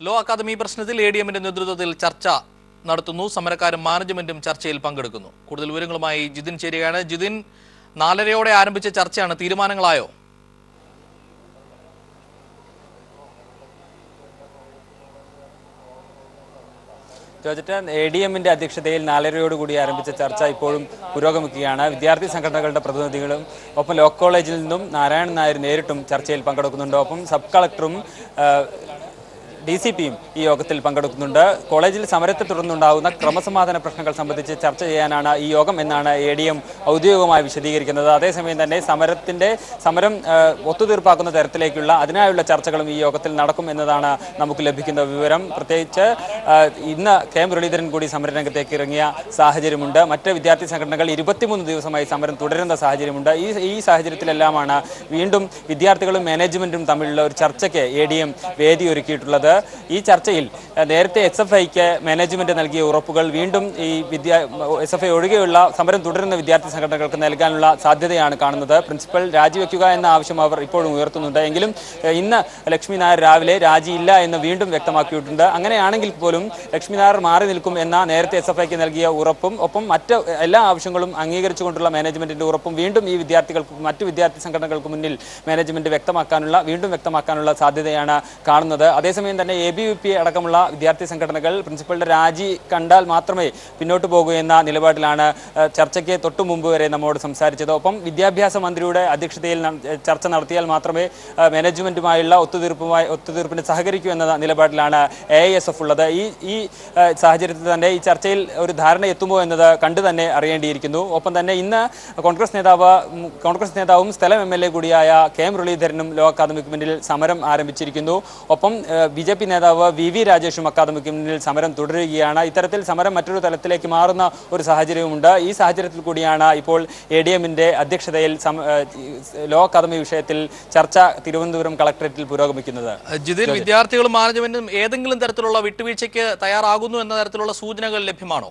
Law academy പ്രശ്നത്തിൽ എഡിഎമ്മിന്റെ നേതൃത്വത്തിൽ ചർച്ച നടത്തുന്നു. സമരക്കാരും മാനേജ്മെന്റും ചർച്ചയിൽ പങ്കെടുക്കുന്നു. കൂടുതൽ വിവരങ്ങളുമായി ജിതിൻ ചേരുകയാണ്. ജിതിൻ, 4:30 ആരംഭിച്ച ചർച്ചയാണ്. തീരുമാനങ്ങളായോ? ജോർജറ്റ്, എഡിഎമ്മിന്റെ അധ്യക്ഷതയിൽ 4:30 ആരംഭിച്ച ചർച്ച ഇപ്പോഴും പുരോഗമിക്കുകയാണ്. വിദ്യാർത്ഥി സംഘടനകളുടെ പ്രതിനിധികളും ഒപ്പം ലോ കോളേജിൽ നിന്നും നാരായണൻ നായർ നേരിട്ടും ചർച്ചയിൽ പങ്കെടുക്കുന്നുണ്ട്. ഒപ്പം സബ് കളക്ടറും DCPയും ഈ യോഗത്തിൽ പങ്കെടുക്കുന്നുണ്ട്. കോളേജിൽ സമരത്തെ തുടർന്നുണ്ടാകുന്ന ക്രമസമാധാന പ്രശ്നങ്ങൾ സംബന്ധിച്ച് ചർച്ച ചെയ്യാനാണ് ഈ യോഗം എന്നാണ് ADM ഔദ്യോഗികമായി വിശദീകരിക്കുന്നത്. അതേസമയം തന്നെ സമരം ഒത്തുതീർപ്പാക്കുന്ന തരത്തിലേക്കുള്ള അതിനായുള്ള ചർച്ചകളും ഈ യോഗത്തിൽ നടക്കും എന്നതാണ് നമുക്ക് ലഭിക്കുന്ന വിവരം. പ്രത്യേകിച്ച് ഇന്ന് K മുരളീധരൻ കൂടി സമരരംഗത്തേക്ക് ഇറങ്ങിയ സാഹചര്യമുണ്ട്. മറ്റ് വിദ്യാർത്ഥി സംഘടനകൾ 23 ദിവസമായി സമരം തുടരുന്ന സാഹചര്യമുണ്ട്. ഈ സാഹചര്യത്തിലെല്ലാമാണ് വീണ്ടും വിദ്യാർത്ഥികളും മാനേജ്മെന്റും തമ്മിലുള്ള ഒരു ചർച്ചയ്ക്ക് ADM വേദിയൊരുക്കിയിട്ടുള്ളത്. ഈ ചർച്ചയിൽ നേരത്തെ SFIക്ക് മാനേജ്മെന്റ് നൽകിയ ഉറപ്പുകൾ വീണ്ടും ഈ SFI ഒഴികെയുള്ള സമരം തുടരുന്ന വിദ്യാർത്ഥി സംഘടനകൾക്ക് നൽകാനുള്ള സാധ്യതയാണ് കാണുന്നത്. പ്രിൻസിപ്പൽ രാജിവെക്കുക എന്ന ആവശ്യം അവർ ഇപ്പോഴും ഉയർത്തുന്നുണ്ട്. എങ്കിലും ഇന്ന് ലക്ഷ്മി നായർ രാവിലെ രാജിയില്ല എന്ന് വീണ്ടും വ്യക്തമാക്കിയിട്ടുണ്ട്. അങ്ങനെയാണെങ്കിൽ പോലും ലക്ഷ്മി നായർ മാറി നിൽക്കും എന്ന നേരത്തെ SFIക്ക് നൽകിയ ഉറപ്പും ഒപ്പം മറ്റ് എല്ലാ ആവശ്യങ്ങളും അംഗീകരിച്ചുകൊണ്ടുള്ള മാനേജ്മെന്റിന്റെ ഉറപ്പും വീണ്ടും ഈ മറ്റു വിദ്യാർത്ഥി സംഘടനകൾക്ക് മുന്നിൽ മാനേജ്മെന്റ് വ്യക്തമാക്കാനുള്ള സാധ്യതയാണ് കാണുന്നത്. അതേസമയം തന്നെ ABVP അടക്കമുള്ള വിദ്യാർത്ഥി സംഘടനകൾ പ്രിൻസിപ്പളുടെ രാജി കണ്ടാൽ മാത്രമേ പിന്നോട്ട് പോകൂ എന്ന നിലപാടിലാണ് ചർച്ചയ്ക്ക് തൊട്ടു മുമ്പ് വരെ നമ്മോട് സംസാരിച്ചത്. ഒപ്പം വിദ്യാഭ്യാസ മന്ത്രിയുടെ അധ്യക്ഷതയിൽ ചർച്ച നടത്തിയാൽ മാത്രമേ മാനേജ്മെന്റുമായുള്ള ഒത്തുതീർപ്പിന് സഹകരിക്കൂ എന്ന നിലപാടിലാണ് AISF ഉള്ളത്. ഈ സാഹചര്യത്തിൽ തന്നെ ഈ ചർച്ചയിൽ ഒരു ധാരണ എത്തുമോ എന്നത് കണ്ടു തന്നെ അറിയേണ്ടിയിരിക്കുന്നു. ഒപ്പം തന്നെ ഇന്ന് കോൺഗ്രസ് നേതാവും സ്ഥലം MLA കൂടിയായ K മുരളീധരനും ലോ അക്കാദമിക്ക് മുന്നിൽ സമരം ആരംഭിച്ചിരിക്കുന്നു. ഒപ്പം BJP നേതാവ് VV രാജേഷും അക്കാദമിക്ക് മുന്നിൽ സമരം തുടരുകയാണ്. ഇത്തരത്തിൽ സമരം മറ്റൊരു തലത്തിലേക്ക് മാറുന്ന ഒരു സാഹചര്യവുമുണ്ട്. ഈ സാഹചര്യത്തിൽ കൂടിയാണ് ഇപ്പോൾ ADMന്റെ അധ്യക്ഷതയിൽ ലോ അക്കാദമി വിഷയത്തിൽ ചർച്ച തിരുവനന്തപുരം കളക്ടറേറ്റിൽ പുരോഗമിക്കുന്നത്. ജിതിൻ, വിദ്യാർത്ഥികളും മാനേജ്മെന്റും ഏതെങ്കിലും തരത്തിലുള്ള വിട്ടുവീഴ്ചയ്ക്ക് തയ്യാറാകുന്നു എന്ന തരത്തിലുള്ള സൂചനകൾ ലഭ്യമാണോ?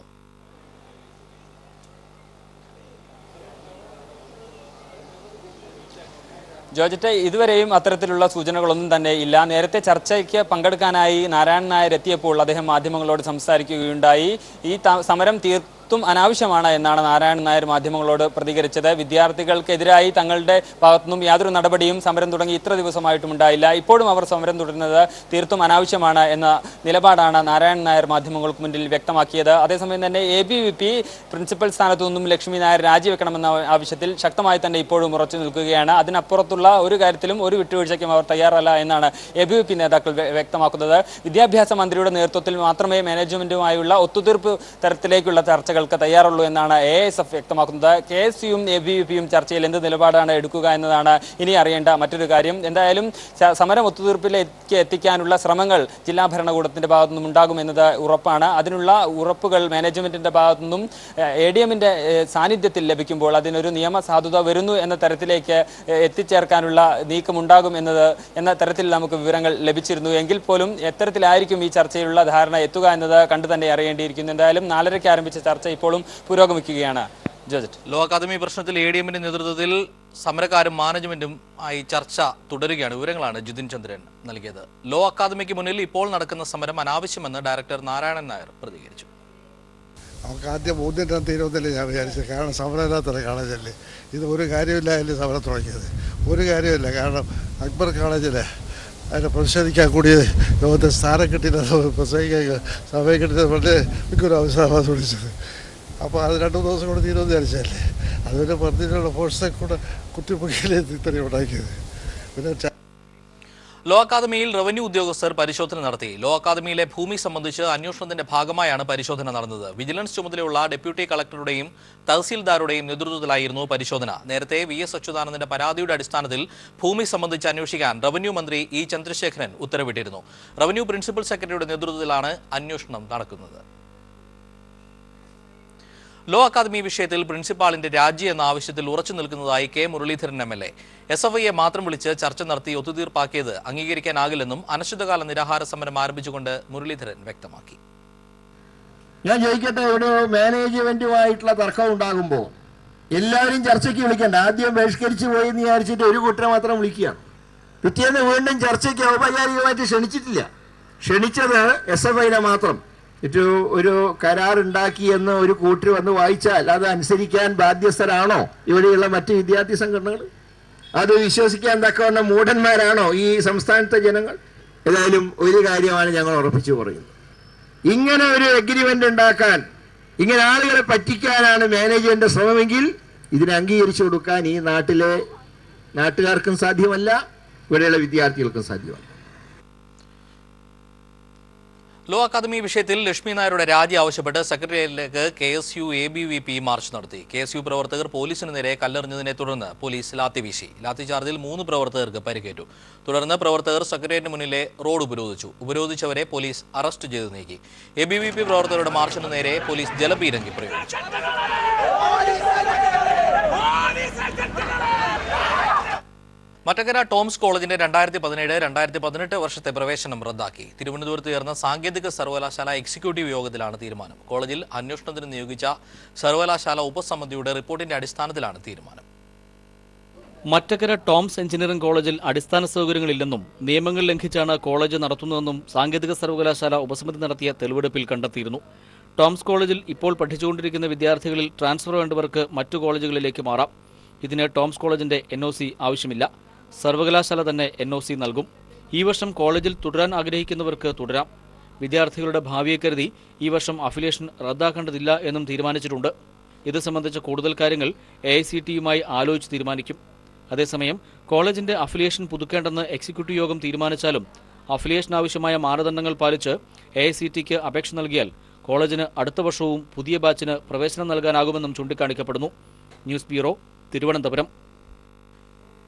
ജോർജറ്റ്, ഇതുവരെയും അത്തരത്തിലുള്ള സൂചനകളൊന്നും തന്നെ ഇല്ല. നേരത്തെ ചർച്ചയ്ക്ക് പങ്കെടുക്കാനായി നാരായണൻ നായർ എത്തിയപ്പോൾ അദ്ദേഹം മാധ്യമങ്ങളോട് സംസാരിക്കുകയുണ്ടായി. ഈ സമരം തീർത്തും അനാവശ്യമാണ് എന്നാണ് നാരായണൻ നായർ മാധ്യമങ്ങളോട് പ്രതികരിച്ചത്. വിദ്യാർത്ഥികൾക്കെതിരായി തങ്ങളുടെ ഭാഗത്തുനിന്നും യാതൊരു നടപടിയും സമരം തുടങ്ങി ഇത്ര ദിവസമായിട്ടും ഉണ്ടായില്ല. ഇപ്പോഴും അവർ സമരം തുടരുന്നത് തീർത്തും അനാവശ്യമാണ് എന്ന നിലപാടാണ് നാരായണൻ നായർ മാധ്യമങ്ങൾക്ക് മുന്നിൽ വ്യക്തമാക്കിയത്. അതേസമയം തന്നെ ABVP പ്രിൻസിപ്പൽ സ്ഥാനത്തു നിന്നും ലക്ഷ്മി നായർ രാജിവെക്കണമെന്ന ആവശ്യത്തിൽ ശക്തമായി തന്നെ ഇപ്പോഴും ഉറച്ചു നിൽക്കുകയാണ്. അതിനപ്പുറത്തുള്ള ഒരു കാര്യത്തിലും ഒരു വിട്ടുവീഴ്ചയ്ക്കും അവർ തയ്യാറല്ല എന്നാണ് ABVP നേതാക്കൾ വ്യക്തമാക്കുന്നത്. വിദ്യാഭ്യാസ മന്ത്രിയുടെ നേതൃത്വത്തിൽ മാത്രമേ മാനേജ്മെന്റുമായുള്ള ഒത്തുതീർപ്പ് തരത്തിലേക്കുള്ള ചർച്ചകൾക്ക് തയ്യാറുള്ളൂ എന്നാണ് AISF വ്യക്തമാക്കുന്നത്. KSUയും ABVPയും ചർച്ചയിൽ എന്ത് നിലപാടാണ് എടുക്കുക എന്നതാണ് ഇനി അറിയേണ്ട മറ്റൊരു കാര്യം. എന്തായാലും സമരം ഒത്തുതീർപ്പിലേക്ക് എത്തിക്കാനുള്ള ശ്രമങ്ങൾ ജില്ലാ ഭരണകൂടത്തിന്റെ ഭാഗത്തുനിന്നും ഉണ്ടാകുമെന്നത് ഉറപ്പാണ്. അതിനുള്ള ഉറപ്പുകൾ മാനേജ്മെന്റിന്റെ ഭാഗത്തുനിന്നും ADMന്റെ സാന്നിധ്യത്തിൽ ലഭിക്കുമ്പോൾ അതിനൊരു നിയമസാധുത വരുന്നു എന്ന തരത്തിലേക്ക് എത്തിച്ചേർക്കാനുള്ള നീക്കമുണ്ടാകും എന്ന തരത്തിൽ നമുക്ക് വിവരങ്ങൾ ലഭിച്ചിരുന്നു. എങ്കിൽ പോലും എത്തരത്തിലായിരിക്കും ഈ ചർച്ചയിലുള്ള ധാരണ എത്തുക എന്നത് കണ്ടു തന്നെ അറിയേണ്ടിയിരിക്കുന്നു. എന്തായാലും 4:30 ആരംഭിച്ച ചർച്ച ഇപ്പോഴും പുരോഗമിക്കുകയാണ്. ജോർജറ്റ്, ലോ അക്കാദമി പ്രശ്നത്തിൽ ADMന്റെ നേതൃത്വത്തിൽ സമരക്കാരും മാനേജ്മെന്റും ആയി ചർച്ച തുടരുകയാണ്. വിവരങ്ങളാണ് ജിതിൻ ചന്ദ്രൻ നൽകിയത്. ലോ അക്കാദമിക്ക് മുന്നിൽ ഇപ്പോൾ നടക്കുന്ന സമരം അനാവശ്യമെന്ന് ഡയറക്ടർ നാരായണൻ നായർ പ്രതികരിച്ചു. നമുക്ക് ആദ്യം ബോധ്യം തീരുമെന്നല്ലേ ഞാൻ വിചാരിച്ചത്. കാരണം സമരമില്ലാത്ത കോളേജല്ലേ ഇത്. ഒരു കാര്യമില്ല അതിൽ സമരം തുടങ്ങിയത്, ഒരു കാര്യമില്ല. കാരണം അക്ബർ കോളേജിൽ അതിനെ പ്രതിഷേധിക്കാൻ കൂടി ലോകത്തെ സ്ഥാനം കിട്ടിയത് പ്രസംഗിക്കാൻ സമയം കിട്ടിയത് വളരെ മിക്കൊരു അവസരമാണ് വിളിച്ചത്. അപ്പോൾ അത് 2-3 ദിവസം കൂടെ തീരുമെന്ന് വിചാരിച്ചല്ലേ. അതുപോലെ പറഞ്ഞതിനുള്ള ഫോഴ്സെ കൂടെ കുത്തിപ്പൊക്കിയില്ലേ ഇത്രയും ഉണ്ടാക്കിയത്. പിന്നെ ലോ അക്കാദമിയിൽ റവന്യൂ ഉദ്യോഗസ്ഥർ പരിശോധന നടത്തി. ലോ അക്കാദമിയിലെ ഭൂമി സംബന്ധിച്ച് അന്വേഷണത്തിന്റെ ഭാഗമായാണ് പരിശോധന നടന്നത്. വിജിലൻസ് ചുമതലയുള്ള ഡെപ്യൂട്ടി കളക്ടറുടെയും തഹസീൽദാരുടെയും നേതൃത്വത്തിലായിരുന്നു പരിശോധന. നേരത്തെ VS അച്യുതാനന്ദന്റെ പരാതിയുടെ അടിസ്ഥാനത്തിൽ ഭൂമി സംബന്ധിച്ച് അന്വേഷിക്കാൻ റവന്യൂ മന്ത്രി E ചന്ദ്രശേഖരൻ ഉത്തരവിട്ടിരുന്നു. റവന്യൂ പ്രിൻസിപ്പൽ സെക്രട്ടറിയുടെ നേതൃത്വത്തിലാണ് അന്വേഷണം നടക്കുന്നത്. ലോ അക്കാദമി വിഷയത്തിൽ പ്രിൻസിപ്പാളിന്റെ രാജി എന്ന ആവശ്യത്തിൽ ഉറച്ചു നിൽക്കുന്നതായി K മുരളീധരൻ MLA. SFIയെ മാത്രം വിളിച്ച് ചർച്ച നടത്തി ഒത്തുതീർപ്പാക്കിയത് അംഗീകരിക്കാനാകില്ലെന്നും അനിശ്ചിതകാല നിരാഹാര സമരം ആരംഭിച്ചുകൊണ്ട് മുരളീധരൻ വ്യക്തമാക്കി. ഞാൻ ചോദിക്കട്ടെ, ഒരു മാനേജ്മെന്റുമായിട്ടുള്ള തർക്കം ഉണ്ടാകുമ്പോൾ എല്ലാവരും ചർച്ചയ്ക്ക് വിളിക്കണ്ട. ആദ്യം ബഹിഷ്കരിച്ചു പോയി എന്ന് വിചാരിച്ചിട്ട് ഒരു കൂട്ടരെ മാത്രം വിളിക്കുകയാണ്. പിറ്റേന്ന് വീണ്ടും ചർച്ചയ്ക്ക് ഔപചാരികമായിട്ട് ക്ഷണിച്ചിട്ടില്ല. ക്ഷണിച്ചത് SFIനെ മാത്രം. ഒരു കരാറുണ്ടാക്കിയെന്ന് ഒരു കൂട്ടർ വന്ന് വായിച്ചാൽ അത് അനുസരിക്കാൻ ബാധ്യസ്ഥരാണോ ഇവിടെയുള്ള മറ്റ് വിദ്യാർത്ഥി സംഘടനകൾ? അത് വിശ്വസിക്കാൻ തക്കവണ്ണം മൂഢന്മാരാണോ ഈ സംസ്ഥാനത്തെ ജനങ്ങൾ? ഏതായാലും ഒരു കാര്യമാണ് ഞങ്ങൾ ഉറപ്പിച്ചു പറയുന്നത്. ഇങ്ങനെ ഒരു എഗ്രിമെന്റ് ഉണ്ടാക്കാൻ, ഇങ്ങനെ ആളുകളെ പറ്റിക്കാനാണ് മാനേജ്മെന്റ് ശ്രമമെങ്കിൽ ഇതിനെ അംഗീകരിച്ചു കൊടുക്കാൻ ഈ നാട്ടിലെ നാട്ടുകാർക്കും സാധ്യമല്ല, ഇവിടെയുള്ള വിദ്യാർത്ഥികൾക്കും സാധ്യമല്ല. ലോ അക്കാദമി വിഷയത്തിൽ ലക്ഷ്മി നായരുടെ രാജി ആവശ്യപ്പെട്ട് സെക്രട്ടേറിയറ്റിലേക്ക് KSU ABVP മാർച്ച് നടത്തി. KSU പ്രവർത്തകർ പോലീസിന് നേരെ കല്ലെറിഞ്ഞതിനെ തുടർന്ന് പോലീസ് ലാത്തി വീശി. ലാത്തിചാർജിൽ 3 പ്രവർത്തകർക്ക് പരിക്കേറ്റു. തുടർന്ന് പ്രവർത്തകർ സെക്രട്ടേറിയറ്റിന് മുന്നിലെ റോഡ് ഉപരോധിച്ചു. ഉപരോധിച്ചവരെ പോലീസ് അറസ്റ്റ് ചെയ്ത് നീക്കി. ABVP പ്രവർത്തകരുടെ മാർച്ചിന് നേരെ പോലീസ് ജലപീരങ്കി പ്രയോഗിച്ചു. മറ്റക്കര ടോംസ് കോളേജിന്റെ 2017-2018 വർഷത്തെ പ്രവേശനം റദ്ദാക്കി. തിരുവനന്തപുരത്ത് ചേർന്ന സാങ്കേതിക സർവകലാശാല എക്സിക്യൂട്ടീവ് യോഗത്തിലാണ് തീരുമാനം. കോളേജിൽ അന്വേഷണത്തിന് നിയോഗിച്ച സർവകലാശാല ഉപസമിതിയുടെ റിപ്പോർട്ടിന്റെ അടിസ്ഥാനത്തിലാണ് തീരുമാനം. മറ്റക്കര ടോംസ് എഞ്ചിനീയറിംഗ് കോളേജിൽ അടിസ്ഥാന സൗകര്യങ്ങളില്ലെന്നും നിയമങ്ങൾ ലംഘിച്ചാണ് കോളേജ് നടത്തുന്നതെന്നും സാങ്കേതിക സർവകലാശാല ഉപസമിതി നടത്തിയ തെളിവെടുപ്പിൽ കണ്ടെത്തിയിരുന്നു. ടോംസ് കോളേജിൽ ഇപ്പോൾ പഠിച്ചുകൊണ്ടിരിക്കുന്ന വിദ്യാർത്ഥികളിൽ ട്രാൻസ്ഫർ വേണ്ടവർക്ക് മറ്റു കോളേജുകളിലേക്ക് മാറാം. ഇതിന് ടോംസ് കോളേജിന്റെ NOC ആവശ്യമില്ല. സർവകലാശാല തന്നെ NOC നൽകും. ഈ വർഷം കോളേജിൽ തുടരാൻ ആഗ്രഹിക്കുന്നവർക്ക് തുടരാം. വിദ്യാർത്ഥികളുടെ ഭാവിയെ കരുതി ഈ വർഷം അഫിലിയേഷൻ റദ്ദാക്കേണ്ടതില്ല എന്നും തീരുമാനിച്ചിട്ടുണ്ട്. ഇത് സംബന്ധിച്ച കൂടുതൽ കാര്യങ്ങൾ AICTയുമായി ആലോചിച്ച് തീരുമാനിക്കും. അതേസമയം കോളേജിന്റെ അഫിലിയേഷൻ പുതുക്കേണ്ടെന്ന് എക്സിക്യൂട്ടീവ് യോഗം തീരുമാനിച്ചാലും അഫിലിയേഷൻ ആവശ്യമായ മാനദണ്ഡങ്ങൾ പാലിച്ച് AICTയ്ക്ക് അപേക്ഷ നൽകിയാൽ കോളേജിന് അടുത്ത വർഷവും പുതിയ ബാച്ചിന് പ്രവേശനം നൽകാനാകുമെന്നും ചൂണ്ടിക്കാണിക്കപ്പെടുന്നു. News bureau, Thiruvananthapuram.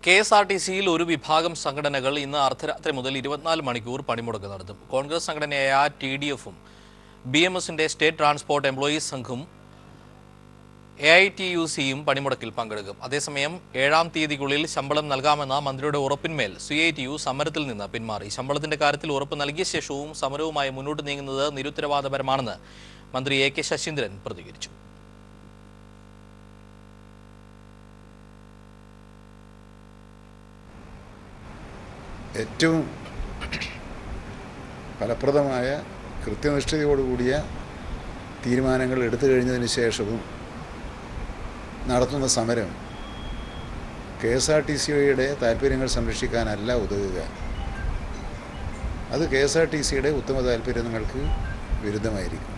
KSRTCയിൽ ഒരു വിഭാഗം സംഘടനകൾ ഇന്ന് അർദ്ധരാത്രി മുതൽ 24 മണിക്കൂർ പണിമുടക്ക് നടത്തും. കോൺഗ്രസ് സംഘടനയായ TDFും BMSന്റെ സ്റ്റേറ്റ് ട്രാൻസ്പോർട്ട് എംപ്ലോയീസ് സംഘവും AITUCയും പണിമുടക്കിൽ പങ്കെടുക്കും. അതേസമയം 7-ാം തീയതിക്കുള്ളിൽ ശമ്പളം നൽകാമെന്ന മന്ത്രിയുടെ ഉറപ്പിന്മേൽ CITU സമരത്തിൽ നിന്ന് പിന്മാറി. ശമ്പളത്തിന്റെ കാര്യത്തിൽ ഉറപ്പ് നൽകിയ ശേഷവും സമരവുമായി മുന്നോട്ട് നീങ്ങുന്നത് നിരുത്തരവാദപരമാണെന്ന് മന്ത്രി AK ശശീന്ദ്രൻ പ്രതികരിച്ചു. ഏറ്റവും ഫലപ്രദമായ കൃത്യനിഷ്ഠതയോടുകൂടിയ തീരുമാനങ്ങൾ എടുത്തു കഴിഞ്ഞതിന് ശേഷവും നടത്തുന്ന സമരം KSRTCയുടെ താല്പര്യങ്ങൾ സംരക്ഷിക്കാനല്ല ഉതകുക. അത് KSRTCയുടെ ഉത്തമ താല്പര്യങ്ങൾക്ക് വിരുദ്ധമായിരിക്കും.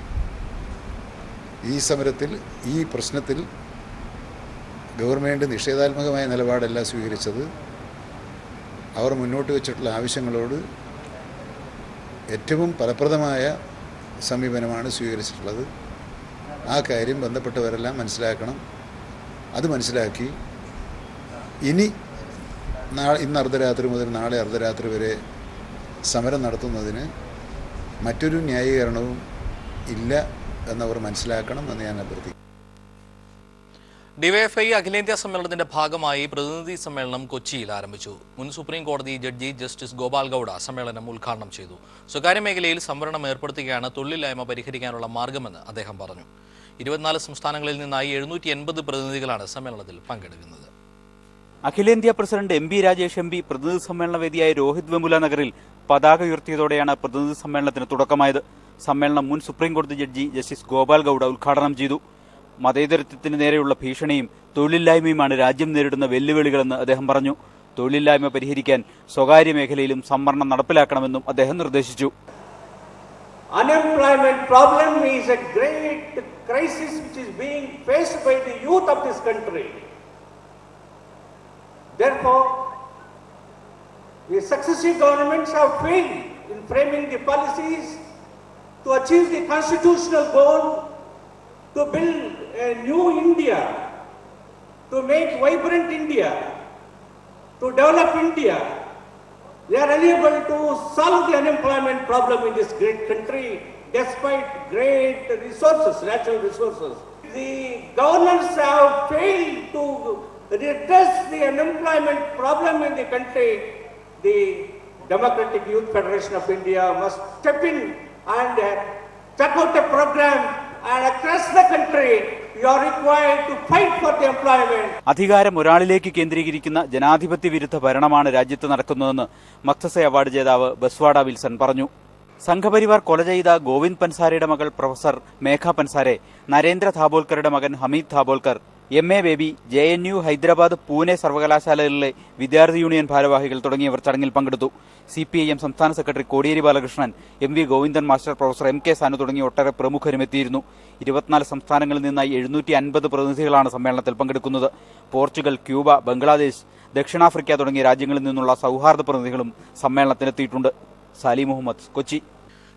ഈ സമരത്തിൽ, ഈ പ്രശ്നത്തിൽ ഗവൺമെൻറ് നിഷേധാത്മകമായ നിലപാടല്ല സ്വീകരിച്ചത്. അവർ മുന്നോട്ട് വെച്ചിട്ടുള്ള ആവശ്യങ്ങളോട് ഏറ്റവും ഫലപ്രദമായ സമീപനമാണ് സ്വീകരിച്ചിട്ടുള്ളത്. ആ കാര്യം ബന്ധപ്പെട്ടവരെല്ലാം മനസ്സിലാക്കണം. അത് മനസ്സിലാക്കി ഇനി ഇന്ന് അർദ്ധരാത്രി മുതൽ നാളെ അർദ്ധരാത്രി വരെ സമരം നടത്തുന്നതിന് മറ്റൊരു ന്യായീകരണവും ഇല്ല എന്നവർ മനസ്സിലാക്കണം എന്ന് ഞാൻ അഭ്യർത്ഥിക്കുന്നു. DYFI അഖിലേന്ത്യാ സമ്മേളനത്തിന്റെ ഭാഗമായി പ്രതിനിധി സമ്മേളനം കൊച്ചിയിൽ ആരംഭിച്ചു. മുൻ സുപ്രീം കോടതി ജഡ്ജി ജസ്റ്റിസ് ഗോപാൽ ഗൌഡ സമ്മേളനം ഉദ്ഘാടനം ചെയ്തു. സ്വകാര്യ മേഖലയിൽ സംവരണം ഏർപ്പെടുത്തുകയാണ് തൊഴിലില്ലായ്മ പരിഹരിക്കാനുള്ള മാർഗമെന്ന് അദ്ദേഹം പറഞ്ഞു. 24 സംസ്ഥാനങ്ങളിൽ നിന്നായി 780 പ്രതിനിധികളാണ് സമ്മേളനത്തിൽ പങ്കെടുക്കുന്നത്. അഖിലേന്ത്യാ പ്രസിഡന്റ് MB രാജേഷ് MP പ്രതിനിധി സമ്മേളന വേദിയായ രോഹിത് വെമുല നഗറിൽ പതാക ഉയർത്തിയതോടെയാണ് പ്രതിനിധി സമ്മേളനത്തിന് തുടക്കമായത്. സമ്മേളനം മുൻ സുപ്രീം കോടതി ജഡ്ജി ജസ്റ്റിസ് ഗോപാൽ ഗൌഡ ഉദ്ഘാടനം ചെയ്തു. മതേതരത്വത്തിന് നേരെയുള്ള ഭീഷണിയും തൊഴിലില്ലായ്മയുമാണ് രാജ്യം നേരിടുന്ന വെല്ലുവിളികളെന്ന് അദ്ദേഹം പറഞ്ഞു. തൊഴിലില്ലായ്മ പരിഹരിക്കാൻ സ്വകാര്യ മേഖലയിലും സംവരണം നടപ്പിലാക്കണമെന്നും അദ്ദേഹം നിർദ്ദേശിച്ചു. Unemployment problem is a great crisis which is being faced by the youth of this country. Therefore, the successive governments have failed in framing the policies to achieve the constitutional goal to build a new India, to make vibrant India, to develop India. They are unable to solve the unemployment problem in this great country despite great resources, natural resources. The governors have failed to redress the unemployment problem in the country. The Democratic Youth Federation of India must step in and check out a program, and across the country you are required to fight for the employment. അധികാരം ഒരാളിലേക്ക് കേന്ദ്രീകരിക്കുന്ന ജനാധിപത്യ വിരുദ്ധ ഭരണമാണ് രാജ്യത്ത് നടക്കുന്നതെന്ന് മക്തസെ award ജേതാവ് ബസ്വാഡ Wilson പറഞ്ഞു. സംഘപരിവാർ കൊല ചെയ്ത ഗോവിന്ദ് പൻസാരയുടെ മകൾ പ്രൊഫസർ മേഘ പൻസാരെ, നരേന്ദ്ര ധാബോൽക്കറുടെ മകൻ ഹമീദ് ധാബോൽക്കർ, MA ബേബി, JNU, ഹൈദരാബാദ്, പൂനെ സർവകലാശാലകളിലെ വിദ്യാർത്ഥി യൂണിയൻ ഭാരവാഹികൾ തുടങ്ങിയവർ ചടങ്ങിൽ പങ്കെടുത്തു. CPIM സംസ്ഥാന secretary Kodiyeri Balakrishnan, MV Govindan master, professor MK Sanu തുടങ്ങിയ ഒട്ടേറെ പ്രമുഖരും എത്തിയിരുന്നു. 24 സംസ്ഥാനങ്ങളിൽ നിന്നായി 750 പ്രതിനിധികളാണ് സമ്മേളനത്തിൽ പങ്കെടുക്കുന്നത്. പോർച്ചുഗൽ, ക്യൂബ, ബംഗ്ലാദേശ്, ദക്ഷിണാഫ്രിക്ക തുടങ്ങിയ രാജ്യങ്ങളിൽ നിന്നുള്ള സൗഹാർദ്ദ പ്രതിനിധികളും സമ്മേളനത്തിനെത്തിയിട്ടുണ്ട്. സാലി മുഹമ്മദ്, കൊച്ചി.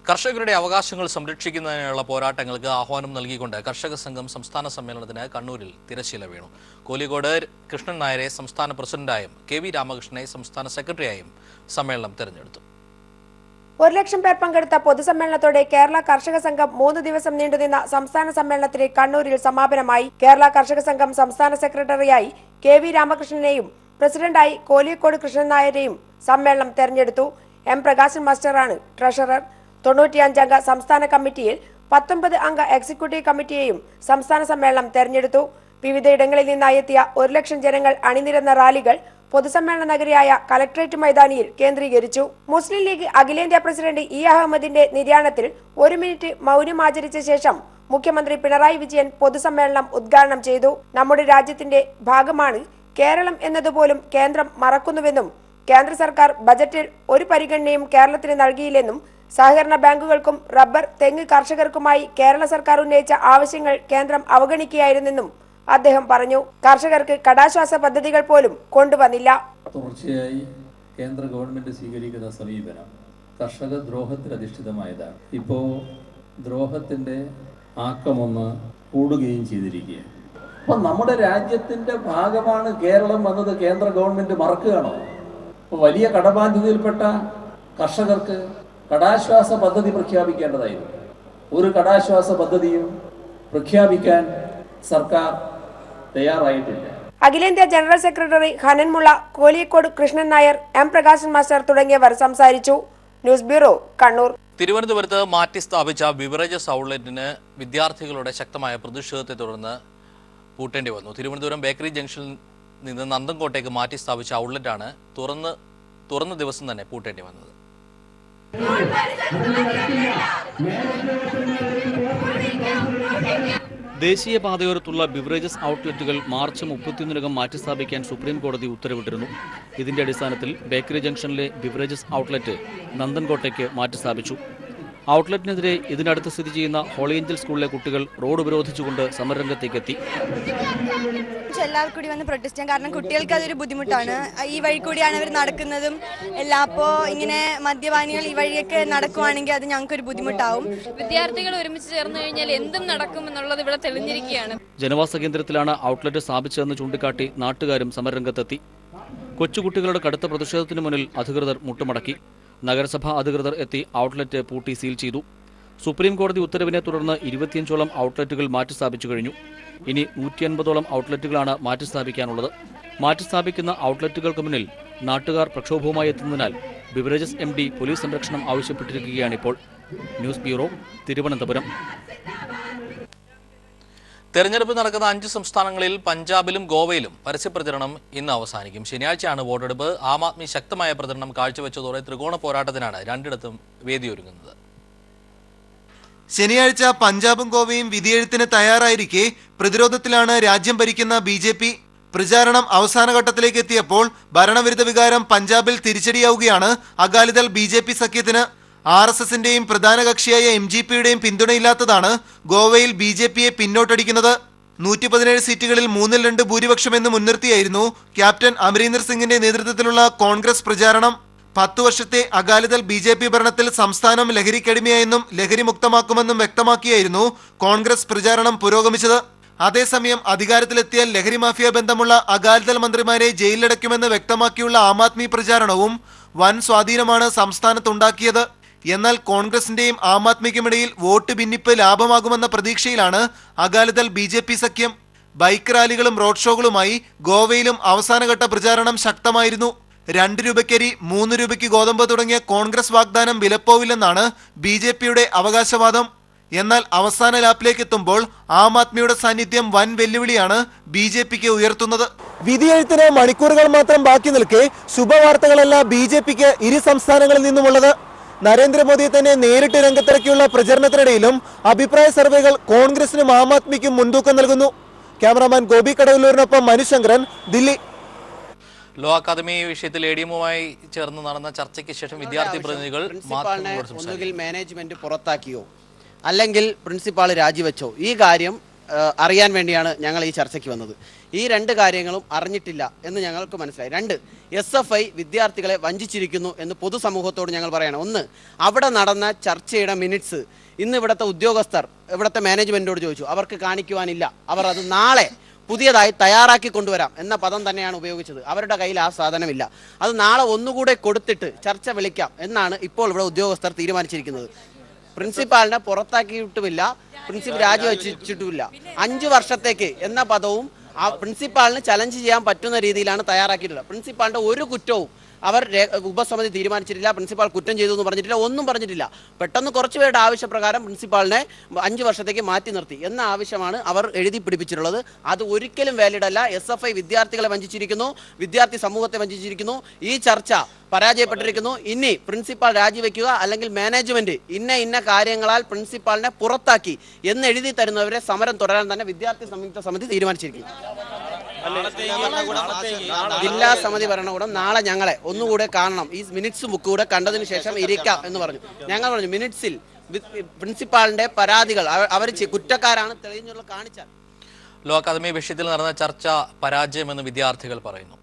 കർഷകരുടെ അവകാശങ്ങൾ സംരക്ഷിക്കുന്നതിനുള്ള പോരാട്ടങ്ങൾക്ക് ആഹ്വാനം നൽകിക്കൊണ്ട് കർഷക സംഘം സംസ്ഥാന സമ്മേളനത്തിന് കണ്ണൂരിൽ തിരശ്ശീല വീണു. കോലിക്കോട് കൃഷ്ണൻ നായരെ സംസ്ഥാന പ്രസിഡന്റായും KV രാമകൃഷ്ണനെ സംസ്ഥാന സെക്രട്ടറിയായും സമ്മേളനം തെരഞ്ഞെടുത്തു. 1 ലക്ഷം പേർ പങ്കെടുത്ത പൊതുസമ്മേളനത്തോടെ കേരള കർഷക സംഘം 3 ദിവസം നീണ്ടുനിന്ന സംസ്ഥാന സമ്മേളനത്തിന് കണ്ണൂരിൽ സമാപനമായി. കേരള കർഷക സംഘം സംസ്ഥാന സെക്രട്ടറിയായി KV രാമകൃഷ്ണനെയും പ്രസിഡന്റായി കോലിക്കോട് കൃഷ്ണൻ നായരെയും സമ്മേളനം തെരഞ്ഞെടുത്തു. M Prakashan മാസ്റ്ററാണ് treasurer. 95 അംഗ സംസ്ഥാന കമ്മിറ്റിയിൽ 19 അംഗ എക്സിക്യൂട്ടീവ് കമ്മിറ്റിയെയും സംസ്ഥാന സമ്മേളനം തെരഞ്ഞെടുത്തു. വിവിധയിടങ്ങളിൽ നിന്നായി എത്തിയ 1 ലക്ഷം ജനങ്ങൾ അണിനിരന്ന റാലികൾ പൊതുസമ്മേളന നഗരിയായ കലക്ട്രേറ്റ് മൈതാനിയിൽ കേന്ദ്രീകരിച്ചു. മുസ്ലിം ലീഗ് അഖിലേന്ത്യാ പ്രസിഡന്റ് E അഹമ്മദിന്റെ നിര്യാണത്തിൽ 1 മിനിറ്റ് മൗനം ആചരിച്ച ശേഷം മുഖ്യമന്ത്രി പിണറായി വിജയൻ പൊതുസമ്മേളനം ഉദ്ഘാടനം ചെയ്തു. നമ്മുടെ രാജ്യത്തിന്റെ ഭാഗമാണ് കേരളം എന്നതുപോലും കേന്ദ്രം മറക്കുന്നുവെന്നും കേന്ദ്ര സർക്കാർ ബജറ്റിൽ ഒരു പരിഗണനയും കേരളത്തിന് നൽകിയില്ലെന്നും സഹകരണ ബാങ്കുകൾക്കും റബ്ബർ, തെങ്ങ് കർഷകർക്കുമായി കേരള സർക്കാർ ഉന്നയിച്ച ആവശ്യങ്ങൾ കേന്ദ്രം അവഗണിക്കുകയായിരുന്നെന്നും അദ്ദേഹം പറഞ്ഞു. കർഷകർക്ക് കടാശ്വാസ പദ്ധതികൾ പോലും കൊണ്ടുവന്നില്ല. തുടർച്ചയായി കേന്ദ്ര ഗവൺമെന്റ് സ്വീകരിക്കുന്ന സമീപനം കർഷക ദ്രോഹത്തിൽ അധിഷ്ഠിതമായതാണ്. ഇപ്പോൾ ദ്രോഹത്തിന്റെ ആക്കമൊന്ന് കൂടുകയും ചെയ്തിരിക്കുകയാണ്. അപ്പം നമ്മുടെ രാജ്യത്തിന്റെ ഭാഗമാണ് കേരളം എന്നത് കേന്ദ്ര ഗവൺമെന്റ് മറക്കുകയാണോ? അപ്പോൾ വലിയ കടബാധ്യതയിൽപ്പെട്ട കർഷകർക്ക് കടാശ്വാസ പദ്ധതി പ്രഖ്യാപിക്കേണ്ടതായിരുന്നു. ഒരു കടാശ്വാസ പദ്ധതിയും പ്രഖ്യാപിക്കാൻ സർക്കാർ തയ്യാറായിട്ടില്ല. അഖിലേന്ത്യാ general secretary Hannan Mollah, Kolikkode Krishnan Nair, M Prakashan master തുടങ്ങിയവർ സംസാരിച്ചു. News bureau, Kannur. തിരുവനന്തപുരത്ത് മാറ്റി സ്ഥാപിച്ച ബിവറേജസ് ഔട്ട്ലെറ്റിന് വിദ്യാർത്ഥികളുടെ ശക്തമായ പ്രതിഷേധത്തെ തുടർന്ന് പൂട്ടേണ്ടി വന്നു. തിരുവനന്തപുരം ബേക്കറി ജംഗ്ഷനിൽ നിന്ന് നന്തൻകോട്ടേക്ക് മാറ്റി സ്ഥാപിച്ച ഔട്ട്ലെറ്റാണ് തുറന്ന ദിവസം തന്നെ പൂട്ടേണ്ടി വന്നത്. ദേശീയപാതയോരത്തുള്ള ബിവറേജസ് ഔട്ട്ലെറ്റുകൾ മാർച്ച് 31-നകം മാറ്റിസ്ഥാപിക്കാൻ സുപ്രീം കോടതി ഉത്തരവിട്ടിരുന്നു. ഇതിന്റെ അടിസ്ഥാനത്തിൽ ബേക്കറി ജംഗ്ഷനിലെ ബിവറേജസ് ഔട്ട്ലെറ്റ് നന്തൻകോട്ടയ്ക്ക് മാറ്റിസ്ഥാപിച്ചു. ഔട്ട്ലെറ്റിനെതിരെ ഇതിനടുത്ത് സ്ഥിതി ചെയ്യുന്ന ഹോളി ഏഞ്ചൽ സ്കൂളിലെ കുട്ടികൾ റോഡ് ഉപരോധിച്ചുകൊണ്ട് സമരരംഗത്തേക്കെത്തി. എല്ലാവർക്കും കൂടി വന്ന് പ്രൊട്ടസ്റ്റ് ചെയ്യാൻ, കാരണം കുട്ടികൾക്ക് അതൊരു ബുദ്ധിമുട്ടാണ്. ഈ വഴി കൂടിയാണ് അവർ നടക്കുന്നതും എല്ലാം. അപ്പോൾ ഇങ്ങനെ മദ്യപാനികൾ ഈ വഴിയൊക്കെ നടക്കുവാണെങ്കിൽ അത് ഞങ്ങൾക്കൊരു ബുദ്ധിമുട്ടാവും. വിദ്യാർത്ഥികൾ ഒരുമിച്ച് ചേർന്ന് കഴിഞ്ഞാൽ എന്തും നടക്കും എന്നുള്ളത് ഇവിടെ തെളിഞ്ഞിരിക്കുകയാണ്. ജനവാസ കേന്ദ്രത്തിലാണ് ഔട്ട്ലെറ്റ് സ്ഥാപിച്ചതെന്ന് ചൂണ്ടിക്കാട്ടി നാട്ടുകാരും സമരരംഗത്തെത്തി. കൊച്ചുകുട്ടികളുടെ കടുത്ത പ്രതിഷേധത്തിന് മുന്നിൽ അധികൃതർ മുട്ടുമടക്കി. നഗരസഭാ അധികൃതർ എത്തി ഔട്ട്ലെറ്റ് പൂട്ടി സീൽ ചെയ്തു. സുപ്രീം കോടതി ഉത്തരവിനെ തുടർന്ന് 25ഓളം ഔട്ട്ലെറ്റുകൾ മാറ്റിസ്ഥാപിച്ചു കഴിഞ്ഞു. ഇനി 150ഓളം ഔട്ട്ലെറ്റുകളാണ് മാറ്റിസ്ഥാപിക്കാനുള്ളത്. മാറ്റിസ്ഥാപിക്കുന്ന ഔട്ട്ലെറ്റുകൾക്ക് മുന്നിൽ നാട്ടുകാർ പ്രക്ഷോഭവുമായി എത്തുന്നതിനാൽ ബിവറേജസ് MD പോലീസ് സംരക്ഷണം ആവശ്യപ്പെട്ടിരിക്കുകയാണിപ്പോൾ. News bureau, Thiruvananthapuram. തെരഞ്ഞെടുപ്പ് നടക്കുന്ന 5 സംസ്ഥാനങ്ങളിൽ പഞ്ചാബിലും ഗോവയിലും പരസ്യപ്രചരണം ഇന്ന് അവസാനിക്കും. ശനിയാഴ്ചയാണ് വോട്ടെടുപ്പ്. ആം ആദ്മി ശക്തമായ പ്രചരണം കാഴ്ചവെച്ചതോടെ ത്രികോണ പോരാട്ടത്തിനാണ് രണ്ടിടത്തും വേദിയൊരുങ്ങുന്നത്. ശനിയാഴ്ച പഞ്ചാബും ഗോവയും വിധിയെഴുത്തിന് തയ്യാറായിരിക്കെ പ്രതിരോധത്തിലാണ് രാജ്യം ഭരിക്കുന്ന BJP. പ്രചാരണം അവസാന ഘട്ടത്തിലേക്ക് എത്തിയപ്പോൾ ഭരണവിരുദ്ധ വികാരം പഞ്ചാബിൽ തിരിച്ചടിയാവുകയാണ് അകാലിദൾ BJP സഖ്യത്തിന്. RSSന്റെയും പ്രധാന കക്ഷിയായ MGPയുടെയും പിന്തുണയില്ലാത്തതാണ് ഗോവയിൽ BJPയെ പിന്നോട്ടടിക്കുന്നത്. 117 സീറ്റുകളിൽ 3-2 ഭൂരിപക്ഷമെന്ന് മുൻനിർത്തിയായിരുന്നു ക്യാപ്റ്റൻ അമരീന്ദർ സിംഗിന്റെ നേതൃത്വത്തിലുള്ള കോൺഗ്രസ് പ്രചാരണം. 10 വർഷത്തെ അകാലിദൾ BJP ഭരണത്തിൽ സംസ്ഥാനം ലഹരിക്കടിമയായെന്നും ലഹരി മുക്തമാക്കുമെന്നും വ്യക്തമാക്കിയായിരുന്നു കോൺഗ്രസ് പ്രചാരണം പുരോഗമിച്ചത്. അതേസമയം അധികാരത്തിലെത്തിയാൽ ലഹരി മാഫിയ ബന്ധമുള്ള അകാലിദൾ മന്ത്രിമാരെ ജയിലിലടയ്ക്കുമെന്ന് വ്യക്തമാക്കിയുള്ള ആം ആദ്മി പ്രചാരണവും വൻ സ്വാധീനമാണ് സംസ്ഥാനത്തുണ്ടാക്കിയത്. എന്നാൽ കോൺഗ്രസിന്റെയും ആം ആദ്മിക്കുമിടയിൽ വോട്ട് ഭിന്നിപ്പ് ലാഭമാകുമെന്ന പ്രതീക്ഷയിലാണ് അകാലിദൾ BJP സഖ്യം. ബൈക്ക് റാലികളും റോഡ് ഷോകളുമായി ഗോവയിലും അവസാനഘട്ട പ്രചാരണം ശക്തമായിരുന്നു. 2 രൂപയ്ക്കരി, 3 രൂപയ്ക്ക് ഗോതമ്പ് തുടങ്ങിയ കോൺഗ്രസ് വാഗ്ദാനം വിലപ്പോവില്ലെന്നാണ് BJPയുടെ അവകാശവാദം. എന്നാൽ അവസാന ലാപ്പിലേക്ക് എത്തുമ്പോൾ ആം ആദ്മിയുടെ സാന്നിധ്യം വൻ വെല്ലുവിളിയാണ് BJPക്ക് ഉയർത്തുന്നത്. വിധിയെഴുത്തിന് മണിക്കൂറുകൾ മാത്രം ബാക്കി നിൽക്കെ ശുഭവാർത്തകളല്ല BJPക്ക് ഇരു സംസ്ഥാനങ്ങളിൽ നിന്നുമുള്ളത്. നരേന്ദ്രമോദിയെ തന്നെ നേരിട്ട് രംഗത്തിറക്കിയുള്ള പ്രചരണത്തിനിടയിലും അഭിപ്രായ സർവേകൾ കോൺഗ്രസിനും ആം ആദ്മിക്കും മുൻതൂക്കം നൽകുന്നു. ക്യാമറാമാൻ ഗോപി കടവല്ലൂരിനൊപ്പം മനുശങ്കരൻ, ദില്ലി. ലോ അക്കാദമി വിഷയത്തിൽ ADM-മായി ചേർന്ന് നടന്ന ചർച്ചയ്ക്ക് ശേഷം വിദ്യാർത്ഥി പ്രതിനിധികൾ മാധ്യമങ്ങളോട് സംസാരിച്ചു. ഒന്നുകിൽ മാനേജ്മെന്റ് പുറത്താക്കിയോ അല്ലെങ്കിൽ പ്രിൻസിപ്പാൾ രാജിവെച്ചോ ഈ കാര്യം അറിയാൻ വേണ്ടിയാണ് ഞങ്ങൾ ഈ ചർച്ചയ്ക്ക് വന്നത്. ഈ രണ്ട് കാര്യങ്ങളും അറിഞ്ഞിട്ടില്ല എന്ന് ഞങ്ങൾക്ക് മനസ്സിലായി. രണ്ട്, SFI വിദ്യാർത്ഥികളെ വഞ്ചിച്ചിരിക്കുന്നു എന്ന് പൊതുസമൂഹത്തോട് ഞങ്ങൾ പറയണം. ഒന്ന്, അവിടെ നടന്ന ചർച്ചയുടെ മിനിറ്റ്സ് ഇന്ന് ഇവിടുത്തെ ഉദ്യോഗസ്ഥർ ഇവിടുത്തെ മാനേജ്മെന്റിനോട് ചോദിച്ചു, അവർക്ക് കാണിക്കുവാനില്ല. അവർ അത് നാളെ പുതിയതായി തയ്യാറാക്കി കൊണ്ടുവരാം എന്ന പദം തന്നെയാണ് ഉപയോഗിച്ചത്. അവരുടെ കയ്യിൽ ആ സാധനമില്ല. അത് നാളെ ഒന്നുകൂടെ കൊടുത്തിട്ട് ചർച്ച വിളിക്കാം എന്നാണ് ഇപ്പോൾ ഇവിടെ ഉദ്യോഗസ്ഥർ തീരുമാനിച്ചിരിക്കുന്നത്. പ്രിൻസിപ്പാളിനെ പുറത്താക്കിയിട്ടുമില്ല, പ്രിൻസിപ്പൽ രാജിവെച്ചിട്ടുമില്ല. 5 വർഷത്തേക്ക് എന്ന പദവും ആ പ്രിൻസിപ്പാളിന് ചലഞ്ച് ചെയ്യാൻ പറ്റുന്ന രീതിയിലാണ് തയ്യാറാക്കിയിട്ടുള്ളത്. പ്രിൻസിപ്പാളിന്റെ ഒരു കുറ്റവും അവർ ഉപസമിതി തീരുമാനിച്ചിട്ടില്ല. പ്രിൻസിപ്പാൾ കുറ്റം ചെയ്തു എന്ന് പറഞ്ഞിട്ടില്ല, ഒന്നും പറഞ്ഞിട്ടില്ല. പെട്ടെന്ന് കുറച്ച് പേരുടെ ആവശ്യപ്രകാരം പ്രിൻസിപ്പാളിനെ 5 വർഷത്തേക്ക് മാറ്റി നിർത്തി എന്ന ആവശ്യമാണ് അവർ എഴുതി പിടിപ്പിച്ചിട്ടുള്ളത്. അത് ഒരിക്കലും വാലിഡ് അല്ല. SFI വിദ്യാർത്ഥികളെ വഞ്ചിച്ചിരിക്കുന്നു, വിദ്യാർത്ഥി സമൂഹത്തെ വഞ്ചിച്ചിരിക്കുന്നു. ഈ ചർച്ച പരാജയപ്പെട്ടിരിക്കുന്നു. ഇനി പ്രിൻസിപ്പാൾ രാജിവെക്കുക അല്ലെങ്കിൽ മാനേജ്മെന്റ് ഇന്ന കാര്യങ്ങളാൽ പ്രിൻസിപ്പാളിനെ പുറത്താക്കി എന്ന് എഴുതി തരുന്നവരെ സമരം തുടരാൻ തന്നെ വിദ്യാർത്ഥി സംയുക്ത സമിതി തീരുമാനിച്ചിരിക്കുന്നു. ജില്ലാ സമിതി ഭരണകൂടം നാളെ ഞങ്ങളെ ഒന്നുകൂടെ കാണണം, ഈ മിനിറ്റ്സ് ബുക്ക് കൂടെ കണ്ടതിന് ശേഷം ഇരിക്കാം എന്ന് പറഞ്ഞു. ഞങ്ങൾ പറഞ്ഞു മിനിറ്റ്സിൽ പ്രിൻസിപ്പാളിന്റെ പരാതികൾ അവർ കുറ്റക്കാരാണ് തെളിഞ്ഞുള്ള കാണിച്ചാൽ. ലോ അക്കാദമി വിഷയത്തിൽ നടന്ന ചർച്ച പരാജയമെന്ന് വിദ്യാർത്ഥികൾ പറയുന്നു.